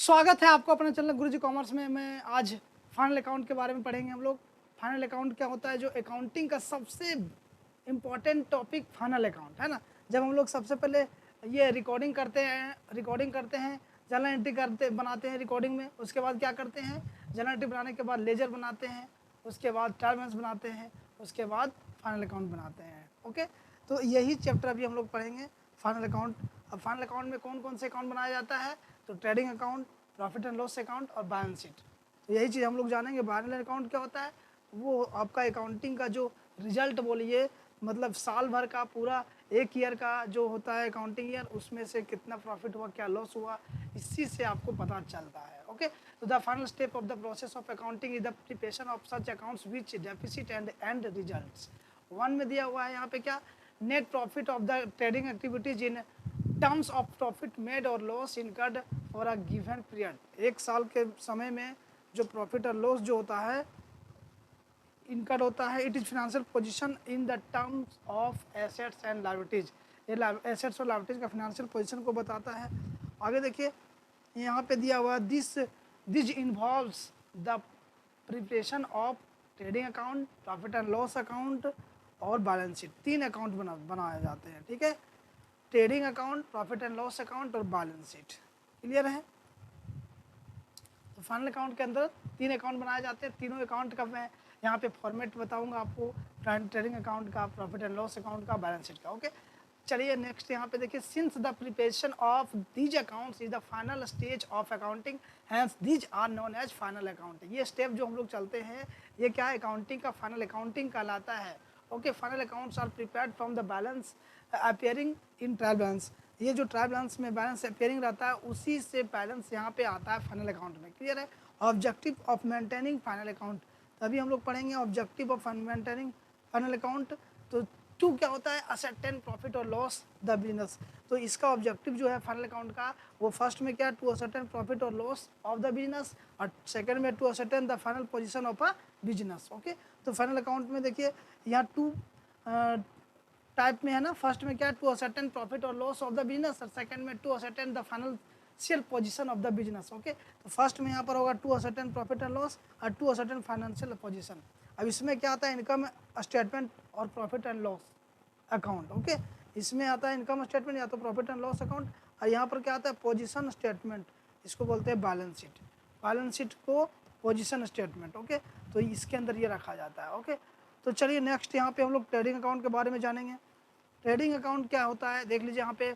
स्वागत है आपको अपने चैनल गुरुजी कॉमर्स में। मैं आज फाइनल अकाउंट के बारे में पढ़ेंगे हम लोग। फाइनल अकाउंट क्या होता है, जो अकाउंटिंग का सबसे इम्पॉर्टेंट टॉपिक फाइनल अकाउंट है ना। जब हम लोग सबसे पहले ये रिकॉर्डिंग करते हैं जर्नल एंट्री बनाते हैं रिकॉर्डिंग में। उसके बाद क्या करते हैं, जर्नल एंट्री बनाने के बाद लेजर बनाते हैं, उसके बाद ट्रायल बैलेंस बनाते हैं, उसके बाद फाइनल अकाउंट बनाते हैं। ओके, तो यही चैप्टर अभी हम लोग पढ़ेंगे, फाइनल अकाउंट। अब फाइनल अकाउंट में कौन कौन से अकाउंट बनाया जाता है, तो trading account, profit and loss account और बैलेंस शीट। तो यही चीज़ हम लोग जानेंगे। फाइनल अकाउंट क्या होता है, वो आपका अकाउंटिंग का जो रिजल्ट बोलिए, मतलब साल भर का पूरा एक ईयर का जो होता है अकाउंटिंग ईयर, उसमें से कितना प्रॉफिट हुआ, क्या लॉस हुआ, इसी से आपको पता चलता है। ओके, तो the final step of the process of accounting is the preparation of such accounts which deficit and results. One में दिया हुआ है यहाँ पे क्या, net profit of the trading activities in terms of profit made और loss incurred for a given period. एक साल के समय में जो प्रॉफिट और लॉस जो होता है इनकर्ड होता है, it is financial position in the terms of assets and liabilities. ये एसेट्स और लायबिलिटीज का फाइनेंशियल पोजीशन को बताता है। आगे देखिए यहाँ पे दिया हुआ this involves the preparation of trading account, profit and loss account और बैलेंस शीट। तीन अकाउंट बनाए जाते हैं, ठीक है, trading account, profit and loss account और बैलेंस शीट। क्लियर है। तो फाइनल अकाउंट के अंदर तीन अकाउंट बनाए जाते हैं। तीनों अकाउंट का मैं यहाँ पे फॉर्मेट बताऊंगा आपको, ट्रेडिंग अकाउंट का, प्रॉफिट एंड लॉस अकाउंट का, बैलेंस शीट का। ओके, चलिए नेक्स्ट यहाँ पे देखिए, since the preparation of these accounts is the final stage of accounting, hence these are known as final accounting. ये स्टेप जो हम लोग चलते हैं, ये क्या है, अकाउंटिंग का फाइनल अकाउंटिंग कहलाता है। Okay, final accounts are prepared from the balance appearing in trial balance. ये जो ट्रायल बैलेंस में बैलेंस अपियरिंग रहता है, उसी से बैलेंस यहाँ पे आता है फाइनल अकाउंट में। क्लियर है। Objective of maintaining final account, तभी हम लोग पढ़ेंगे objective of maintaining final account. तो टू क्या होता है, असर्टेन प्रॉफिट और लॉस द बिजनेस। तो इसका ऑब्जेक्टिव जो है फाइनल अकाउंट का, वो फर्स्ट में क्या, टू असर्टेन प्रॉफिट और लॉस ऑफ द बिजनेस, और सेकंड में to ascertain the final position of a business. Okay, तो फाइनल अकाउंट में देखिए यहाँ टू टाइप में है ना। फर्स्ट में क्या, टू असर्टेन प्रॉफिट और लॉस ऑफ द बिजनेस, और सेकंड में to ascertain the financial position of the business. Okay, तो फर्स्ट में यहाँ पर होगा to ascertain profit and loss और टू असर्टेन फाइनेंशियल पोजीशन। अब इसमें क्या आता है, इनकम स्टेटमेंट और profit and loss account. Okay, इसमें आता है इनकम स्टेटमेंट या तो प्रॉफिट एंड लॉस अकाउंट, और यहाँ पर क्या आता है, पोजीशन स्टेटमेंट, इसको बोलते हैं बैलेंस शीट। बैलेंस शीट को पोजीशन स्टेटमेंट। ओके, तो इसके अंदर ये रखा जाता है। ओके, तो चलिए नेक्स्ट यहाँ पे हम लोग ट्रेडिंग अकाउंट के बारे में जानेंगे। ट्रेडिंग अकाउंट क्या होता है, देख लीजिए यहाँ पे,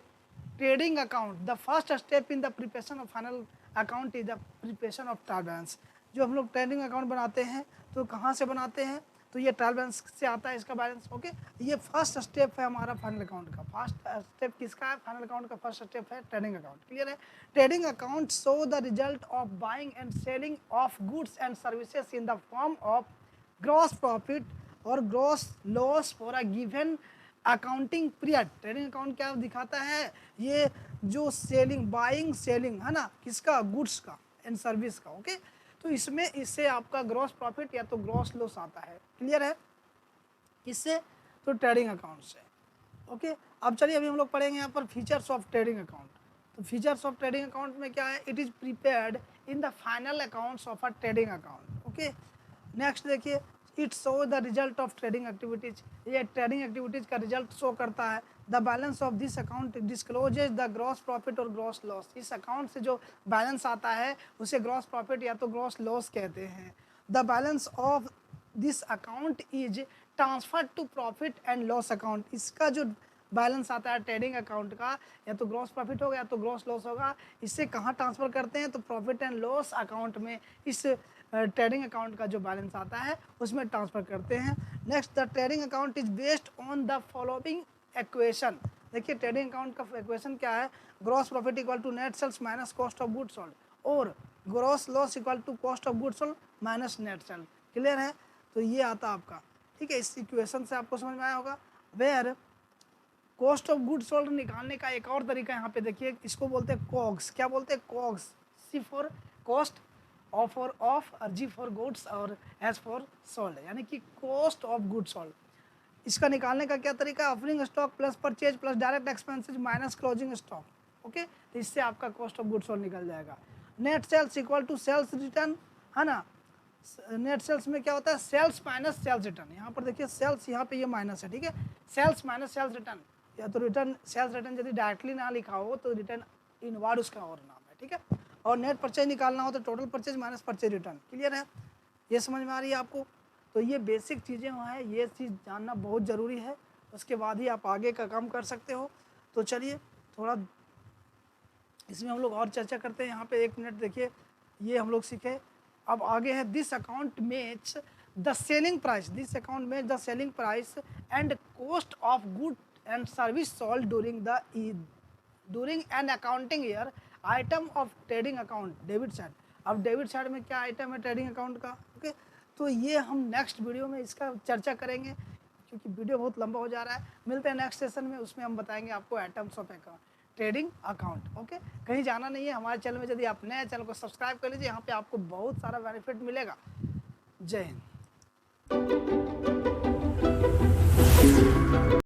trading account the first step in the preparation of final account is the preparation of trial balance. जो हम लोग ट्रेडिंग अकाउंट बनाते हैं, तो कहाँ से बनाते हैं, तो ये ट्रायल बैलेंस से आता है इसका बैलेंस। ओके, ये फर्स्ट स्टेप है हमारा फाइनल अकाउंट का। फर्स्ट स्टेप किसका है, फाइनल अकाउंट का फर्स्ट स्टेप है ट्रेडिंग अकाउंट। क्लियर है। Trading account show the result of buying and selling of goods and services in the form of gross profit और gross loss for a given accounting period. Trading account क्या दिखाता है, ये जो selling, buying selling है ना, किसका, goods का एंड सर्विस का। ओके, तो इसमें इससे आपका ग्रॉस प्रॉफिट या तो ग्रॉस लॉस आता है। क्लियर है, किससे, तो ट्रेडिंग अकाउंट से। ओके, अब चलिए अभी हम लोग पढ़ेंगे यहाँ पर फीचर्स ऑफ ट्रेडिंग अकाउंट। तो फीचर्स ऑफ ट्रेडिंग अकाउंट में क्या है, it is prepared in the final accounts of a trading account. Okay, next देखिए, it show the result of trading activities. ये ट्रेडिंग एक्टिविटीज का रिजल्ट शो करता है। The balance of this account discloses the gross profit और gross loss. इस account से जो balance आता है उसे ग्रॉस प्रॉफिट या तो ग्रॉस लॉस कहते हैं। The balance of this account is transfer to profit and loss account. इसका जो बैलेंस आता है ट्रेडिंग अकाउंट का, या तो ग्रॉस प्रॉफिट होगा या तो ग्रॉस लॉस होगा, इससे कहाँ ट्रांसफर करते हैं, तो प्रॉफिट एंड लॉस अकाउंट में इस ट्रेडिंग अकाउंट का जो बैलेंस आता है उसमें ट्रांसफर करते हैं। Next, the trading account is based on the following equation. देखिए ट्रेडिंग अकाउंट का इक्वेशन क्या है, gross profit equal to net sales minus cost of goods sold, और gross loss equal to cost of goods sold minus net sale. Clear है, तो ये आता आपका, ठीक है। इस इक्वेशन से आपको समझ में आया होगा। Where cost of goods sold निकालने का एक और तरीका यहाँ पे देखिए, इसको बोलते हैं कॉग्स। क्या बोलते हैं, COGS. C for cost, of for of, और जी फॉर गुड्स, और एस फॉर सोल्ड, यानी कि कॉस्ट ऑफ गुड्स सोल्ड। इसका निकालने का क्या तरीका है, opening stock plus purchase plus direct expenses minus closing stock. Okay, तो इससे आपका कॉस्ट ऑफ गुड्स सोल्ड निकल जाएगा। Net sales equal to sales return, है ना। नेट सेल्स में क्या होता है, सेल्स माइनस सेल्स रिटर्न। यहाँ पर देखिए सेल्स, यहाँ पे ये माइनस है, ठीक है। सेल्स माइनस सेल्स रिटर्न, या तो रिटर्न सेल्स रिटर्न यदि डायरेक्टली ना लिखा हो तो रिटर्न इनवार्ड उसका और नाम है, ठीक है। और नेट परचेज निकालना हो तो total purchase minus purchase return. Clear है, ये समझ में आ रही है आपको। तो ये बेसिक चीज़ें हैं, ये चीज़ जानना बहुत ज़रूरी है, उसके बाद ही आप आगे का काम कर सकते हो। तो चलिए थोड़ा इसमें हम लोग और चर्चा करते हैं। यहाँ पे 1 मिनट देखिए, ये हम लोग सीखे। अब आगे है this account match the selling price, this account match the selling price and cost of good and service sold during an accounting year item of trading account debit side. अब डेबिट साइड में क्या item है trading account का, okay. तो ये हम next video में इसका चर्चा करेंगे, क्योंकि वीडियो बहुत लंबा हो जा रहा है। मिलते हैं नेक्स्ट सेशन में, उसमें हम बताएंगे आपको items of account trading account, okay. कहीं जाना नहीं है, हमारे चैनल में यदि आप नए चैनल को सब्सक्राइब कर लीजिए, यहाँ पे आपको बहुत सारा बेनिफिट मिलेगा। जय हिंद।